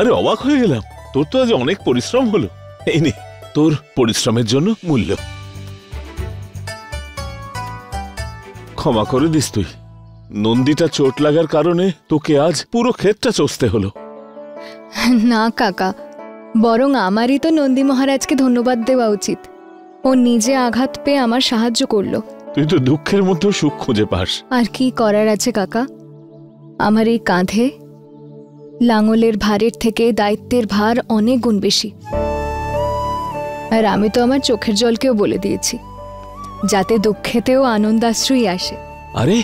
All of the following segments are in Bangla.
আরে অবাক হয়ে গেলাম, তোর তো আজ অনেক পরিশ্রম হলো। এই নে তোর পরিশ্রমের জন্য মূল্য। ক্ষমা করে দিস তুই, নন্দীটা চোট লাগার কারণে তোকে আজ পুরো ক্ষেতটা চষতে হলো। না কাকা, বরং আমারই তো নন্দী মহারাজকে ধন্যবাদ দেওয়া উচিত। ও নিজে আঘাত পেয়ে আমার সাহায্য করলো। তুই তো দুঃখের মধ্যেও সুখ খুঁজে পাস। আর কি করার আছে কাকা, আমার এই কাঁধে লাঙলের ভারের থেকে দায়িত্বের ভার অনেক গুণ বেশি। আর আমি তো আমার চোখের জলকেও বলে দিয়েছি, যাতে দুঃখেতেও আনন্দাশ্রুই আসে। আরে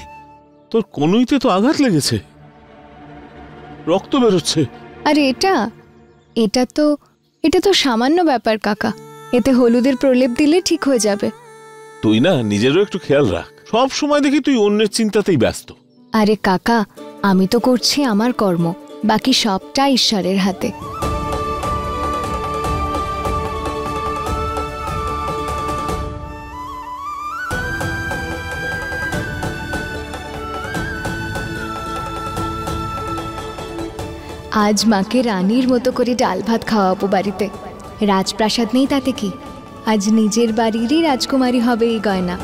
তোর কোনইতে তো আঘাত লেগেছে, রক্ত বেরোচ্ছে। আরে এটা তো সামান্য ব্যাপার কাকা, এতে হলুদের প্রলেপ দিলে ঠিক হয়ে যাবে। তুই না নিজেরও একটু খেয়াল রাখ, সব সময় দেখি তুই অন্যের চিন্তাতেই ব্যস্ত। আরে কাকা, আমি তো করছি আমার কর্ম, বাকি সবটা ঈশ্বরের হাতে। আজ মাকে রানীর মতো করে ডাল ভাত খাওয়াবো বাড়িতে। রাজপ্রাসাদ নেই তাতে কি, আজ নিজের বাড়িরই রাজকুমারী হবে এই গয়না।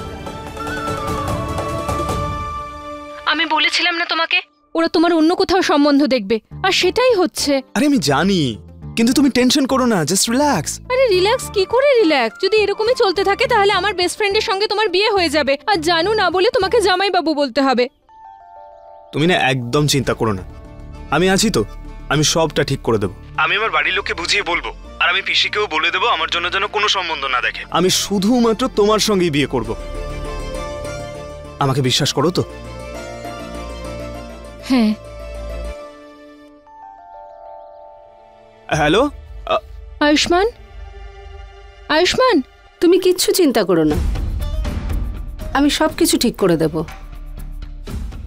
আমি বলেছিলাম না তোমাকে, ওরা তোমার অন্য কোথাও সম্বন্ধ দেখবে, আর সেটাই হচ্ছে। আরে আমি জানি, কিন্তু তুমি টেনশন করো না, জাস্ট রিল্যাক্স। আরে রিল্যাক্স কি করে রিল্যাক্স? যদি এরকমই চলতে থাকে তাহলে আমার বেস্ট ফ্রেন্ডের সঙ্গে তোমার বিয়ে হয়ে যাবে, আর জানু না বলে তোমাকে জামাইবাবু বলতে হবে। তুমি না একদম চিন্তা করো না, আমি আছি তো, আমি সবটা ঠিক করে দেবো। আমি আমার বাড়ির লোককে বুঝিয়ে বলবো, আর আমি পিসিকেও বলে দেবো আমার জন্য যেন কোনো সম্বন্ধ না দেখে। আমি শুধুমাত্র তোমার সঙ্গেই বিয়ে করব। আমাকে বিশ্বাস করো তো? হ্যাঁ। হ্যালো আয়ুষ্মান, আয়ুষ্মান, তুমি কিচ্ছু চিন্তা করো না, আমি সব কিছু ঠিক করে দেব।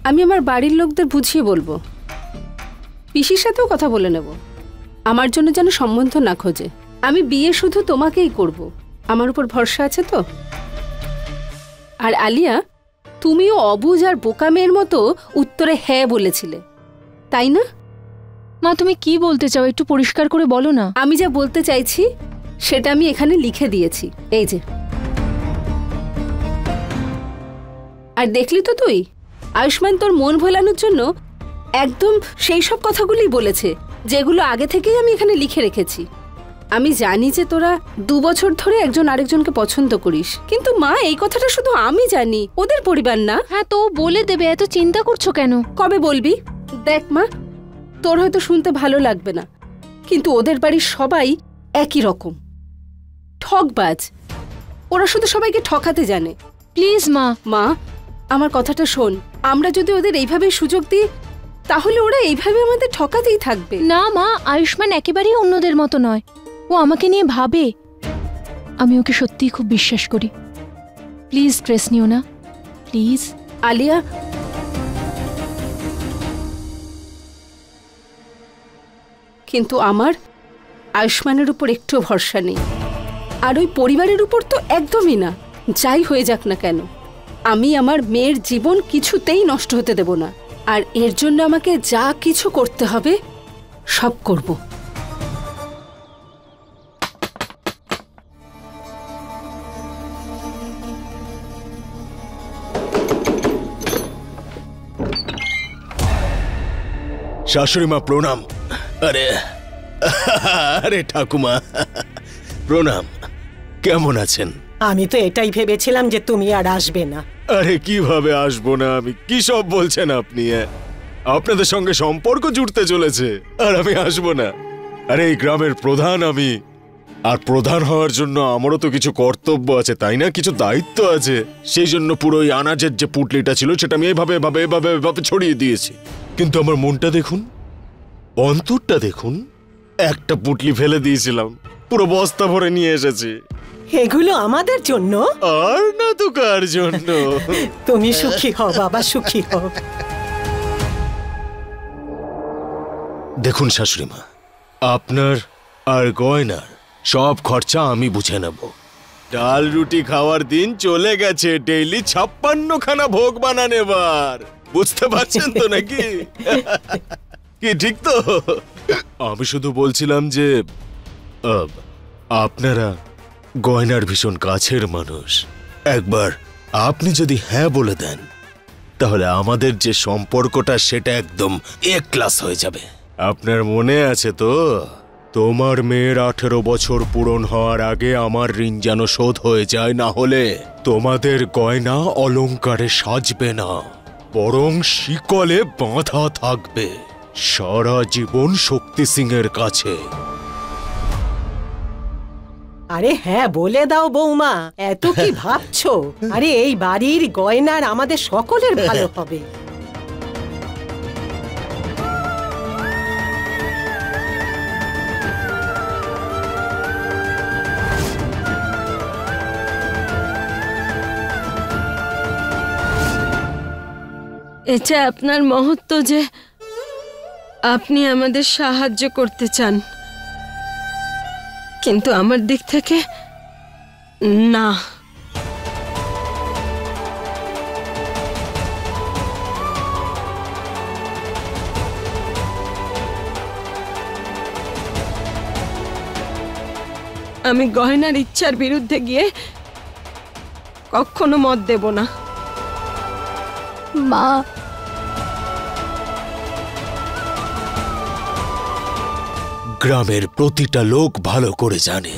আমি আমার বাড়ির লোকদের বুঝিয়ে বলবো, পিসির সাথেও কথা বলে নেব, আমার জন্য যেন সম্বন্ধ না খোঁজে। আমি বিয়ে শুধু তোমাকেই করব, আমার উপর ভরসা আছে তো? আর আলিয়া, তুমিও অবুঝ আর বোকা মেয়ের মতো উত্তরে হ্যাঁ বলেছিলে, তাই না? মা তুমি কি বলতে চাও একটু পরিষ্কার করে বলো না। আমি যা বলতে চাইছি সেটা আমি এখানে লিখে দিয়েছি, এই যে। আর দেখলি তো তুই, আয়ুষ্মান তোর মন ভোলানোর জন্য একদম সেই সব কথাগুলোই বলেছে যেগুলো আগে থেকেই আমি এখানে লিখে রেখেছি। আমি জানি যে তোরা 2 বছর ধরে একজন আরেকজনকে পছন্দ করিস, কিন্তু মা এই কথাটা শুধু আমি জানি, ওদের পরিবার না। হ্যাঁ তো বলে দেবে, এত চিন্তা করছো কেন? কবে বলবি? দেখ মা, তোর হয়তো শুনতে ভালো লাগবে না, কিন্তু ওদের বাড়ির সবাই একই রকম ঠকবাজ। ওরা শুধু সবাইকে ঠকাতে জানে। প্লিজ মা। মা আমার কথাটা শোন, আমরা যদি ওদের এইভাবে সুযোগ দিই তাহলে ওরা এইভাবে আমাদের ঠকাতেই থাকবে। না মা, আয়ুষ্মান একেবারেই অন্যদের মতো নয়, ও আমাকে নিয়ে ভাবে। আমি ওকে সত্যিই খুব বিশ্বাস করি। প্লিজ স্ট্রেস নিও না, প্লিজ। আলিয়া, কিন্তু আমার আয়ুষ্মানের উপর একটু ভরসা নেই, আর ওই পরিবারের উপর তো একদমই না। যাই হয়ে যাক না কেন, আমি আমার মেয়ের জীবন কিছুতেই নষ্ট হতে দেব না, আর এর জন্য আমাকে যা কিছু করতে হবে সব করব। শাশুড়ি মা প্রণাম। আরে আরে ঠাকুমা প্রণাম, কেমন আছেন? আমি তো এটাই ভেবেছিলাম যে তুমি আর আসবে না। আরে কিভাবে আসবো না আমি? কি সব বলছেন আপনি? আপনাদের সঙ্গে সম্পর্ক জুড়তে চলেছে আর আমি আসবো না? আরে এই গ্রামের প্রধান আমি, আর প্রধান হওয়ার জন্য আমারও তো কিছু কর্তব্য আছে, তাই না? কিছু দায়িত্ব আছে। সেই জন্য পুরো ওই আনাজের যে পুটলিটা ছিল সেটা আমি এভাবে এভাবে এভাবে এভাবে ছড়িয়ে দিয়েছি। কিন্তু আমার মনটা দেখুন, অন্তরটা দেখুন, একটা পুটলি ফেলে দিয়েছিলাম, পুরো বস্তা ভরে নিয়ে এসেছি। এগুলো আমাদের জন্য? আর না তো কার জন্য? তুমি সুখী হও বাবা, সুখী হও। দেখুন শাশুড়ি মা, আপনার আর গয়নার সব খরচা আমি বুঝে নেব। ডাল রুটি খাওয়ার দিন চলে গেছে, ডেইলি 56 খানা ভোগ বানানেবার। বুঝতে পারছেন তো নাকি? কি ঠিক তো? আমি শুধু বলছিলাম যে আপনারা গয়নার ভীষণ কাছের মানুষ। একবার আপনি যদি হ্যাঁ বলে দেন তাহলে আমাদের যে সম্পর্কটা সেটা একদম এক ক্লাস হয়ে যাবে। আপনার মনে আছে তো, তোমার মেয়ের 18 বছর পূরণ হওয়ার আগে আমার ঋণ যেন শোধ হয়ে যায়, না হলে তোমাদের গয়না অলংকারে সাজবে না, বরং শিকলে বাঁধা থাকবে সারা জীবন শক্তি সিং এর কাছে। আরে হ্যাঁ বলে দাও বৌমা, এত কি ভাবছো? আরে এই বাড়ির গয়নার আমাদের সকলের ভালো হবে। এটা আপনার মহত্ব যে আপনি আমাদের সাহায্য করতে চান, কিন্তু আমার দিক থেকে না। আমি গয়নার ইচ্ছার বিরুদ্ধে গিয়ে কখনো মত দেব না। মা, গ্রামের প্রতিটা লোক ভালো করে জানে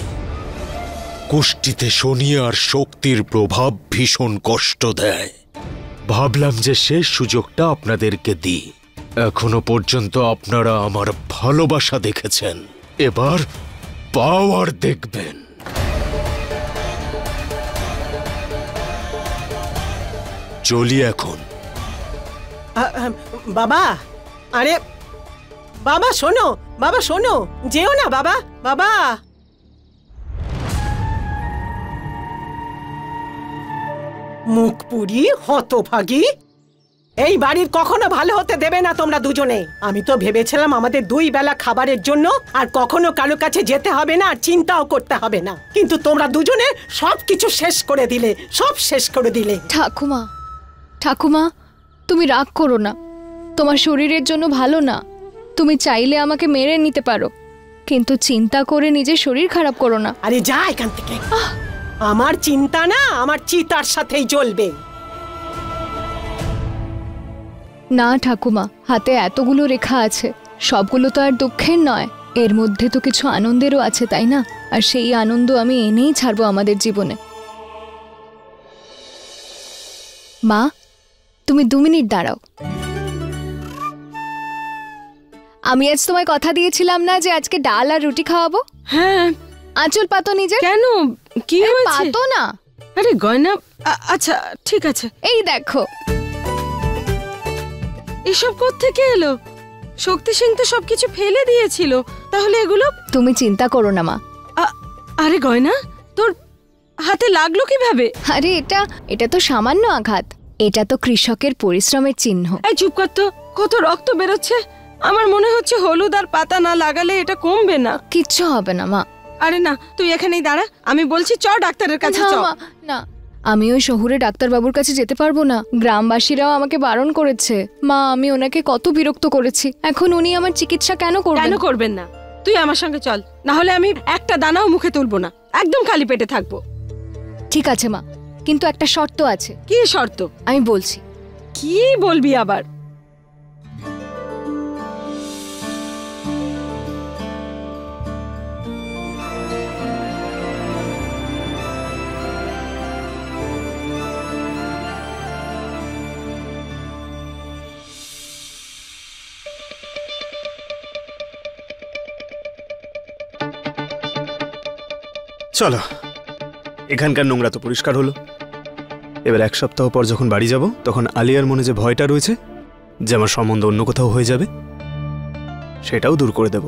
কুষ্টিতে শনি আর শক্তির প্রভাব ভীষণ কষ্ট দেয়। ভাবলাম যে শেষ সুযোগটা আপনাদেরকে দিই। এখনো পর্যন্ত আপনারা আমার ভালোবাসা দেখেছেন, এবার পাওয়ার দেখবেন। চলি এখন। বাবা, আরে বাবা শোনো, বাবা শোনো, যেও না বাবা। বাবা মুখপুরি হতভাগী, এই বাড়ির কখনো ভালো হতে দেবে না তোমরা দুজনে। আমি তো ভেবেছিলাম আমাদের 2 বেলা খাবারের জন্য আর কখনো কারো কাছে যেতে হবে না আর চিন্তাও করতে হবে না, কিন্তু তোমরা দুজনে সবকিছু শেষ করে দিলে, সব শেষ করে দিলে। ঠাকুমা, ঠাকুমা তুমি রাগ করো না, তোমার শরীরের জন্য ভালো না। তুমি চাইলে আমাকে মেরে নিতে পারো, কিন্তু চিন্তা করে নিজের শরীর খারাপ করো না। আরে যা এখান থেকে। আমার চিন্তা না আমার চিতার সাথেই জ্বলবে। না ঠাকুমা, হাতে এতগুলো রেখা আছে, সবগুলো তো আর দুঃখের নয়, এর মধ্যে তো কিছু আনন্দেরও আছে, তাই না? আর সেই আনন্দ আমি এনেই ছাড়বো আমাদের জীবনে। মা, তুমি 2 মিনিট দাঁড়াও। আমি আজ তোমায় কথা দিয়েছিলাম না যে আজকে ডাল আর রুটি খাওয়াবো? হ্যাঁ। আঁচল পাতো নিজে। কেন, কি হয়েছে? পাতো না। আরে গয়না, আচ্ছা ঠিক আছে। এই দেখো। এসব কোত্থেকে এলো? শক্তি সিং তো সবকিছু ফেলে দিয়েছিল, তাহলে এগুলো? তুমি চিন্তা করো না মা। আরে গয়না, তোর হাতে লাগলো কিভাবে? আরে এটা তো সামান্য আঘাত, এটা তো কৃষকের পরিশ্রমের চিহ্ন। এই চুপ কর তো, কত রক্ত বেরোচ্ছে। আমার মনে হচ্ছে হলুদ আর পাতা না লাগালে এটা কমবে না। কিচ্ছু হবে না মা। আরে না, তুই এখানেই দাঁড়া, আমি বলছি চ ডাক্তারের কাছে চ। না, আমি ওই শহুরে ডাক্তারবাবুর কাছে যেতে পারবো না, গ্রামবাসীরাও আমাকে বারণ করেছে। মা, আমি ওনাকে কত বিরক্ত করেছি, এখন উনি আমার চিকিৎসা কেন করবেন না? তুই আমার সঙ্গে চল, না হলে আমি একটা দানাও মুখে তুলবো না, একদম খালি পেটে থাকবো। ঠিক আছে মা, কিন্তু একটা শর্ত আছে। কি শর্ত? আমি বলছি। কি বলবি আবার? চলো, এখানকার নোংরা তো পরিষ্কার হলো। এবার 1 সপ্তাহ পর যখন বাড়ি যাব, তখন আলিয়ার মনে যে ভয়টা রয়েছে যে আমার সম্বন্ধ অন্য কোথাও হয়ে যাবে, সেটাও দূর করে দেব।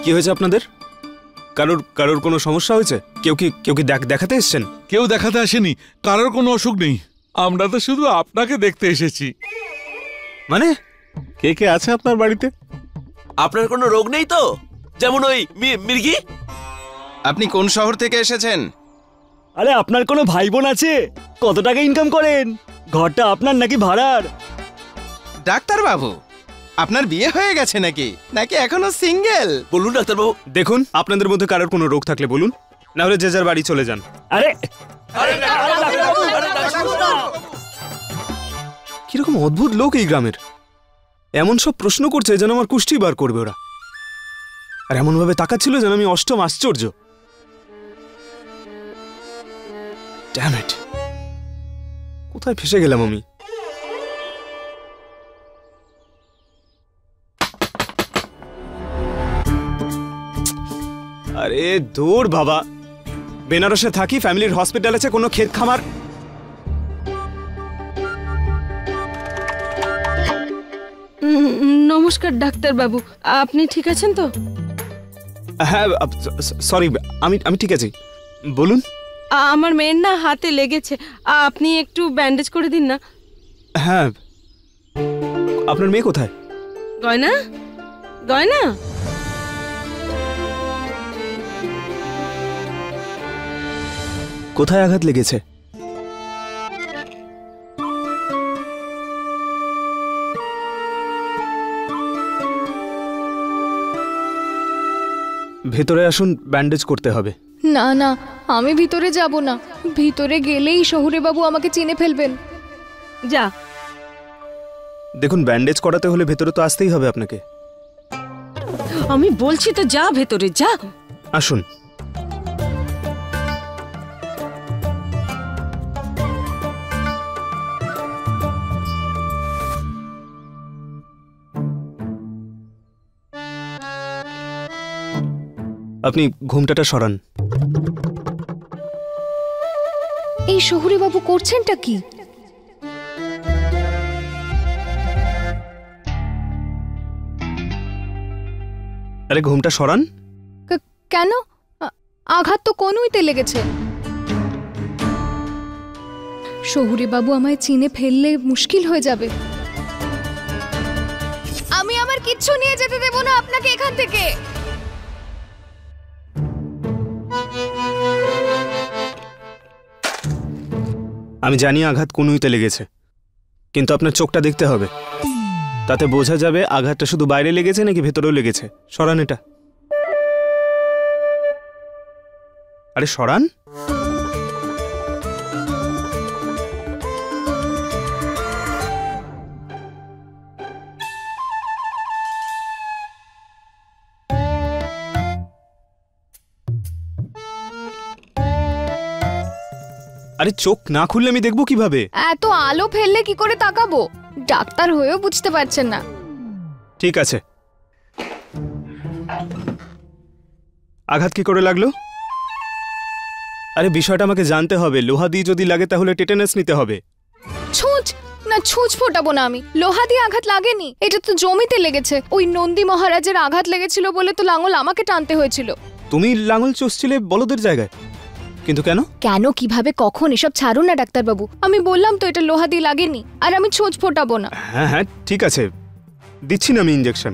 কি হয়েছে আপনাদের? কারোর কোনো সমস্যা হয়েছে? কেউ কি দেখাতে এসেছেন? কেউ দেখাতে আসেনি, কারোর কোনো অসুখ নেই। আমরা তো শুধু আপনাকে দেখতে এসেছি। মানে কে কে আছে আপনার বাড়িতে? আপনার কোনো রোগ নেই তো? যেমন ওই মির্গি। আপনি কোন শহর থেকে এসেছেন? আরে আপনার কোনো ভাই বোন আছে? কত টাকা ইনকাম করেন? ঘরটা আপনার নাকি ভাড়ার? ডাক্তার বাবু, আপনার বিয়ে হয়ে গেছে নাকি নাকি এখনো সিঙ্গেল? বলুন ডাক্তারবাবু। দেখুন, আপনাদের মধ্যে কারোর কোনো রোগ থাকলে বলুন, না হলে যে যার বাড়ি চলে যান। আরে কিরকম অদ্ভুত লোক এই গ্রামের। এমন সব প্রশ্ন করছে যেন আমার কুষ্টি বার করবে ওরা, আর এমন ভাবে তাকাচ্ছিল যেন আমি অষ্টম আশ্চর্য। ড্যাম ইট, কোথায় ফেসে গেলাম আমি? আরে দূর বাবা, বেনারসে থাকি, ফ্যামিলির হসপিটাল আছে, কোনো ক্ষেত খামার। নমস্কার ডাক্তার বাবু, আপনি ঠিক আছেন তো? হ্যাঁ সরি, আমি ঠিক আছি, বলুন। আমার মেয়ের না হাতে লেগেছে, আপনি একটু ব্যান্ডেজ করে দিন না। হ্যাঁ, আপনার মেয়ে কোথায়? গয়না গয়না কোথায় আঘাত লেগেছে? ভেতরে আসুন, ব্যান্ডেজ করতে হবে। না না, আমি ভিতরে যাব না। ভিতরে গেলেই শহুরে বাবু আমাকে চিনে ফেলবেন। যা। দেখুন, ব্যান্ডেজ করাতে হলে ভেতরে তো আসতেই হবে আপনাকে। আমি বলছি তো যা, ভেতরে যা। আসুন। আপনি ঘুমটাটা সরান। এই শহুরে বাবু করছেনটা কি? আরে ঘুমটা সরান। কেন? আঘাত তো কোনুইতে লেগেছে। শহুরে বাবু আমায় চিনে ফেললে মুশকিল হয়ে যাবে। আমি আমার কিচ্ছু নিয়ে যেতে দেব না আপনাকে এখান থেকে। আমি জানি আঘাত কোনুইতে লেগেছে, কিন্তু আপনার চোখটা দেখতে হবে, তাতে বোঝা যাবে আঘাতটা শুধু বাইরে লেগেছে নাকি ভেতরেও লেগেছে। সরান এটা। আরে সরান। আরে চোখ না খুললে আমি দেখবো কিভাবে? এত আলো ফেললে কি করে তাকাবো? ডাক্তার হয়েও বুঝতে পারছেন না। ঠিক আছে, আঘাত কি করে লাগলো? আরে বিষয়টা আমাকে জানতে হবে। লোহা দিয়ে যদি লাগে তাহলে টেটানাস নিতে হবে। ছুঁচ না, ছুঁচ ফোটাবো না আমি। লোহা দিয়ে আঘাত লাগেনি, এটা তো জমিতে লেগেছে। ওই নন্দী মহারাজের আঘাত লেগেছিল বলে তো লাঙল আমাকে টানতে হয়েছিল। তুমি লাঙল চষছিলে বলদের জায়গায়, কিন্তু কেন? কেন, কিভাবে, কখন, এসব ছাড়ুন না ডাক্তারবাবু। আমি বললাম তো এটা লোহা দিয়ে লাগেনি, আর আমি ছুঁচ ফোটাবো না। হ্যাঁ হ্যাঁ ঠিক আছে, দিচ্ছি না আমি ইঞ্জেকশন।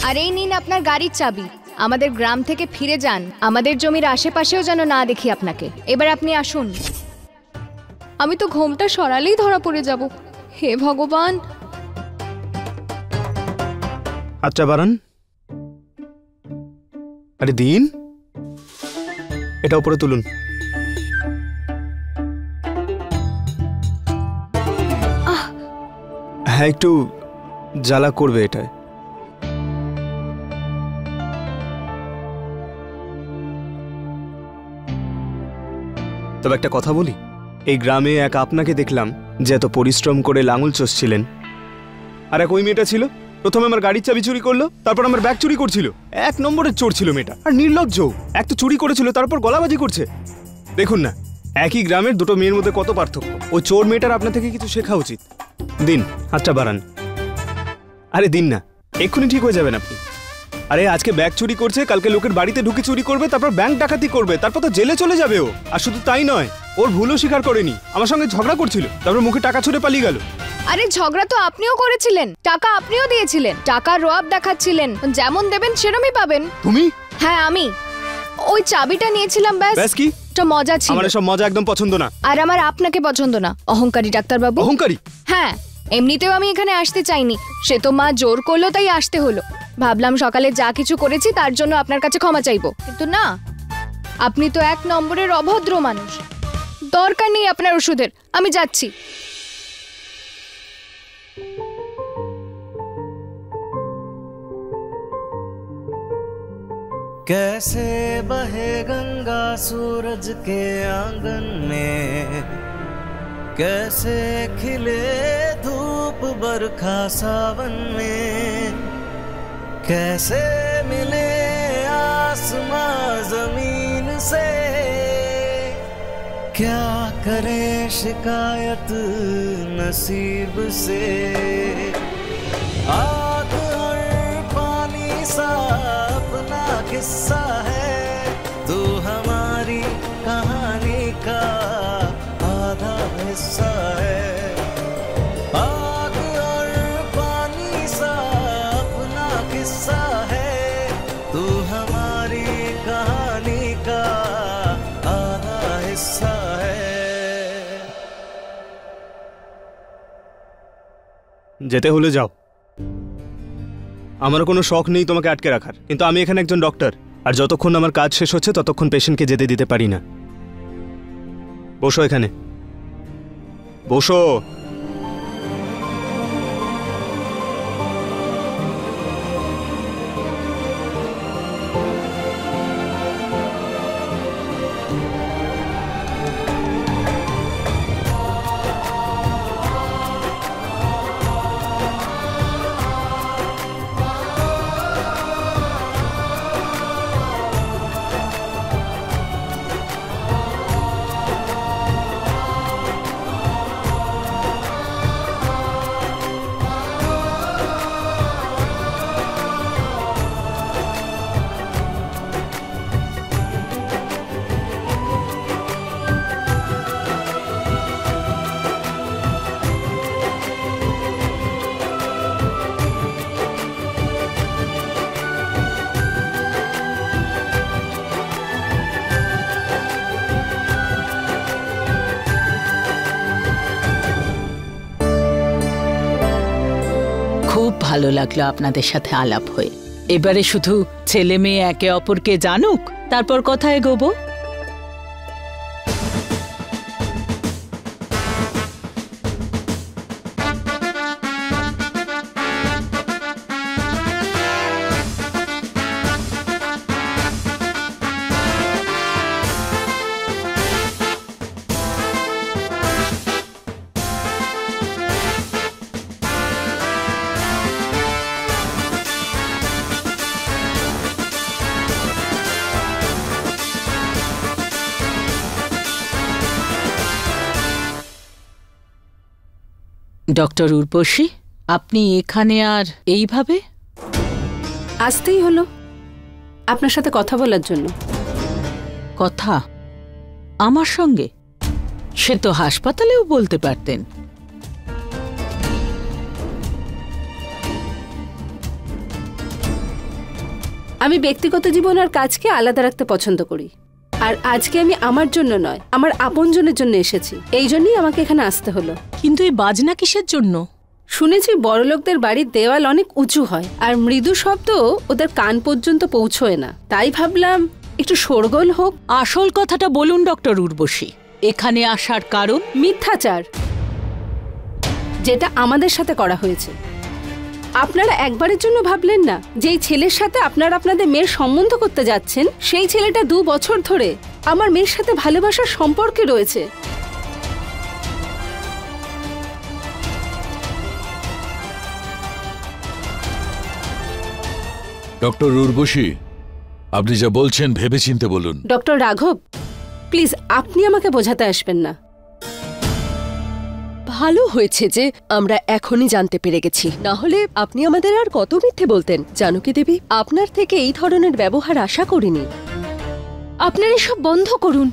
আর এই নিন আপনার গাড়ির চাবি। আমাদের গ্রাম থেকে ফিরে যান, আমাদের জমির আশেপাশেও যেন না দেখি আপনাকে। এবার আপনি আসুন। আমি তো ঘোমটা সরালেই ধরা পড়ে যাব। হে ভগবান। হাতটা বাড়ান। আরে দিন, এটা উপরে তুলুন। হ্যাঁ, একটু জ্বালা করবে এটায়। তবে একটা কথা বলি, এই গ্রামে এক আপনাকে দেখলাম যে এত পরিশ্রম করে লাঙল চষছিলেন, আর এক ওই মেয়েটা ছিল, প্রথমে আমার গাড়ির চাবি চুরি করলো, তারপর আমার ব্যাগ চুরি করছিল। এক নম্বরের চোর ছিল মেয়েটা, আর নির্লজ্জ। এক তো চুরি করেছিল, তারপর গলাবাজি করছে। দেখুন না, একই গ্রামের দুটো মেয়ের মধ্যে কত পার্থক্য। ও চোর মেয়েটার আপনার থেকে কিছু শেখা উচিত। দিন হাতটা বাড়ান। আরে দিন না, এক্ষুনি ঠিক হয়ে যাবেন আপনি। আরে আজকে ব্যাগ চুরি করছে, কালকে লোকের বাড়িতে ঢুকে চুরি করবে, তারপর ব্যাংক ডাকাতি করবে, তারপর তো জেলে চলে যাবে ও। আর শুধু তাই নয়, ওর ভুলও স্বীকার করেনি, আমার সঙ্গে ঝগড়া করছিল, তারপর মুখে টাকা ছুড়ে পালিয়ে গেল। আরে ঝগড়া তো আপনিও করেছিলেন, টাকা আপনিও দিয়েছিলেন, টাকার রোয়াব দেখাচ্ছিলেন, যেমন দেবেন সেরমই পাবেন। তুমি? হ্যাঁ আমি। ওই চাবিটা নিয়েছিলাম ব্যাস। ব্যাস কি? এটা মজা ছিল। আমার সব মজা একদম পছন্দ না। আর আমার আপনাকে পছন্দ না, অহংকারী ডাক্তারবাবু। অহংকারী? হ্যাঁ, এমনিতেও আমি এখানে আসতে চাইনি, সে তো মা জোর করলো তাই আসতে হলো। ভাবলাম সকালে যা কিছু করেছি তার জন্য আপনার কাছে ক্ষমা চাইবো, কিন্তু না, আপনি তো এক নম্বরের অভদ্র মানুষ। দরকার নেই আপনার ওষুধের, আমি যাচ্ছি। कैसे बहे गंगा सूरज के आंगन में, कैसे खिले धूप बरखा सावन में, कैसे मिले आसमां जमीन से, क्या करे शिकायत नसीब से। आग और पानी सा अपना किस्सा है, तू हमारी कहानी का आधा हिस्सा है। आग और पानी सा अपना किस्सा है, तू हमारी कहानी का आधा हिस्सा है। যেতে হলে যাও, আমার কোনো শখ নেই তোমাকে আটকে রাখার, কিন্তু আমি এখানে একজন ডক্টর, আর যতক্ষণ আমার কাজ শেষ হচ্ছে ততক্ষণ পেশেন্টকে যেতে দিতে পারি না। বসো এখানে, বসো। খুব ভালো লাগলো আপনাদের সাথে আলাপ হয়ে। এবারে শুধু ছেলে মেয়ে একে অপরকে জানুক, তারপর কথা এগোবো। ডক্টর উর্বশী, আপনি এখানে আর এইভাবে? আসতেই হলো আপনার সাথে কথা বলার জন্য। কথা আমার সঙ্গে? সে তো হাসপাতালেও বলতে পারতেন। আমি ব্যক্তিগত জীবন আর কাজকে আলাদা রাখতে পছন্দ করি, আর আজকে আমি আমার জন্য নয়, আমার আপনজনের জন্য এসেছি, এই জন্যই আমাকে এখানে আসতে হলো। কিন্তু এই বাজনা কিসের জন্য? শুনেছি বড়লোকদের বাড়ির দেওয়াল অনেক উঁচু হয়, আর মৃদু শব্দ ওদের কান পর্যন্ত পৌঁছয় না, তাই ভাবলাম একটু শোরগোল হোক। আসল কথাটা বলুন ডক্টর উর্বশী, এখানে আসার কারণ? মিথ্যাচার, যেটা আমাদের সাথে করা হয়েছে। আপনারা একবারের জন্য ভাবলেন না যেই ছেলের সাথে আপনারা আপনাদের মেয়ের সম্বন্ধ করতে যাচ্ছেন, সেই ছেলেটা 2 বছর ধরে আমার মেয়ের সাথে ভালোবাসার সম্পর্কে রয়েছে। ডক্টর উর্বশী, আপনি যা বলছেন ভেবেচিন্তে বলুন। ডক্টর রাঘব, প্লিজ আপনি আমাকে বোঝাতে আসবেন না। ভালো হয়েছে যে আমরা এখনই জানতে পেরে গেছি, না হলে আপনি আমাদের আর কত মিথ্যে বলতেন। জানকী দেবী, আপনার থেকে এই ধরনের ব্যবহার আশা করিনি। আপনারা এসব বন্ধ করুন।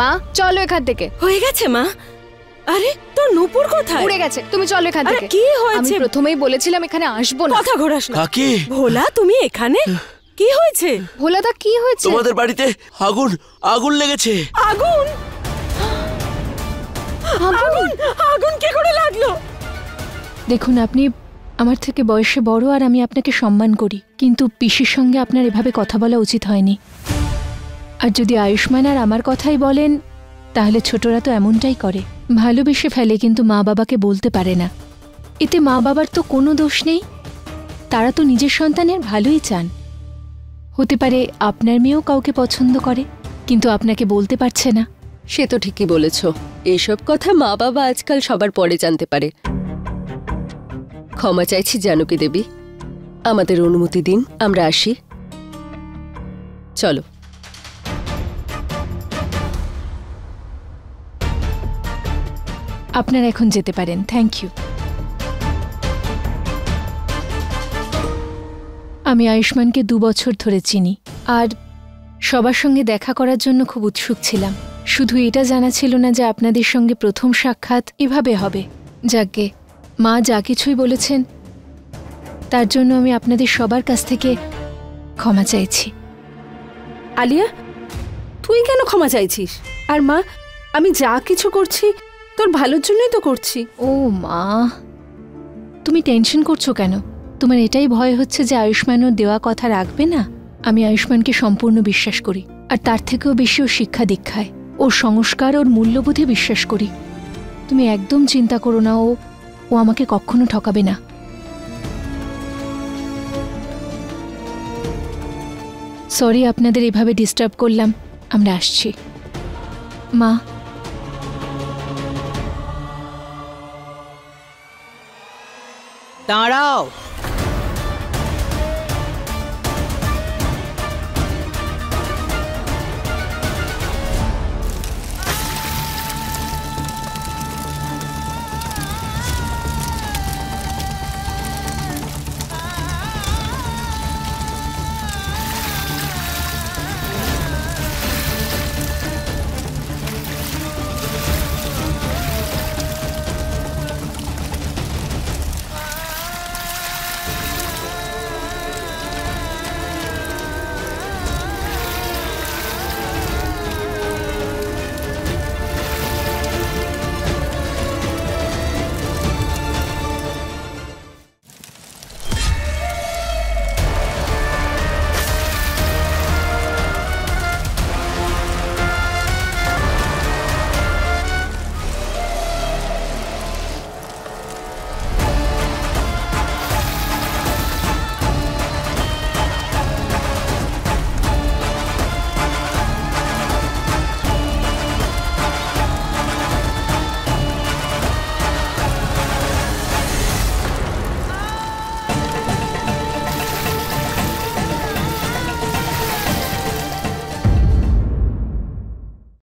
মা চলো এখান থেকে। হয়ে গেছে মা। আরে তোর নূপুর কোথায়? উড়ে গেছে, তুমি চলো এখান আরে থেকে। কি হয়েছে? আমি প্রথমেই বলেছিলাম এখানে আসবো না। কথা ঘোরাস না। কাকি, ভোলা তুমি এখানে? কি হয়েছে? ভোলাদা কি হয়েছে? তোমাদের বাড়িতে আগুন আগুন লেগেছে। আগুন? আগুন? আগুন কি করে লাগলো? দেখুন, আপনি আমার থেকে বয়সে বড় আর আমি আপনাকে সম্মান করি, কিন্তু পিসির সঙ্গে আপনার এভাবে কথা বলা উচিত হয়নি। আর যদি আয়ুষ্মান আর আমার কথাই বলেন, তাহলে ছোটরা তো এমনটাই করে, ভালোবেসে ফেলে কিন্তু মা বাবাকে বলতে পারে না। এতে মা বাবার তো কোনো দোষ নেই, তারা তো নিজের সন্তানের ভালোই চান। হতে পারে আপনার মেয়েও কাউকে পছন্দ করে, কিন্তু আপনাকে বলতে পারছে না। সে তো ঠিকই বলেছ, এসব কথা মা বাবা আজকাল সবার পরে জানতে পারে। ক্ষমা চাইছি জানকী দেবী, আমাদের অনুমতি দিন, আমরা আসি। চলো। আপনারা এখন যেতে পারেন। Thank you. আমি আয়ুষ্মানকে 2 বছর ধরে চিনি আর সবার সঙ্গে দেখা করার জন্য খুব উৎসুক ছিলাম। শুধু এটা জানা ছিল না যে আপনাদের সঙ্গে প্রথম সাক্ষাৎ এভাবে হবে। যাকগে, মা যা কিছুই বলেছেন তার জন্য আমি আপনাদের সবার কাছ থেকে ক্ষমা চাইছি। আলিয়া, তুই কেন ক্ষমা চাইছিস? আর মা, আমি যা কিছু করছি তোর ভালোর জন্যই তো করছি। ও মা, তুমি টেনশন করছো কেন? তোমার এটাই ভয় হচ্ছে যে আয়ুষ্মান ওর দেওয়া কথা রাখবে না? আমি আয়ুষ্মানকে সম্পূর্ণ বিশ্বাস করি, আর তার থেকেও বেশি ওর শিক্ষা দীক্ষায়, ওর সংস্কার, ওর মূল্যবোধে বিশ্বাস করি। তুমি একদম চিন্তা করো না, ও আমাকে কখনো ঠকাবে না। সরি আপনাদের এভাবে ডিস্টার্ব করলাম, আমরা আসছি। মা, দাঁড়াও।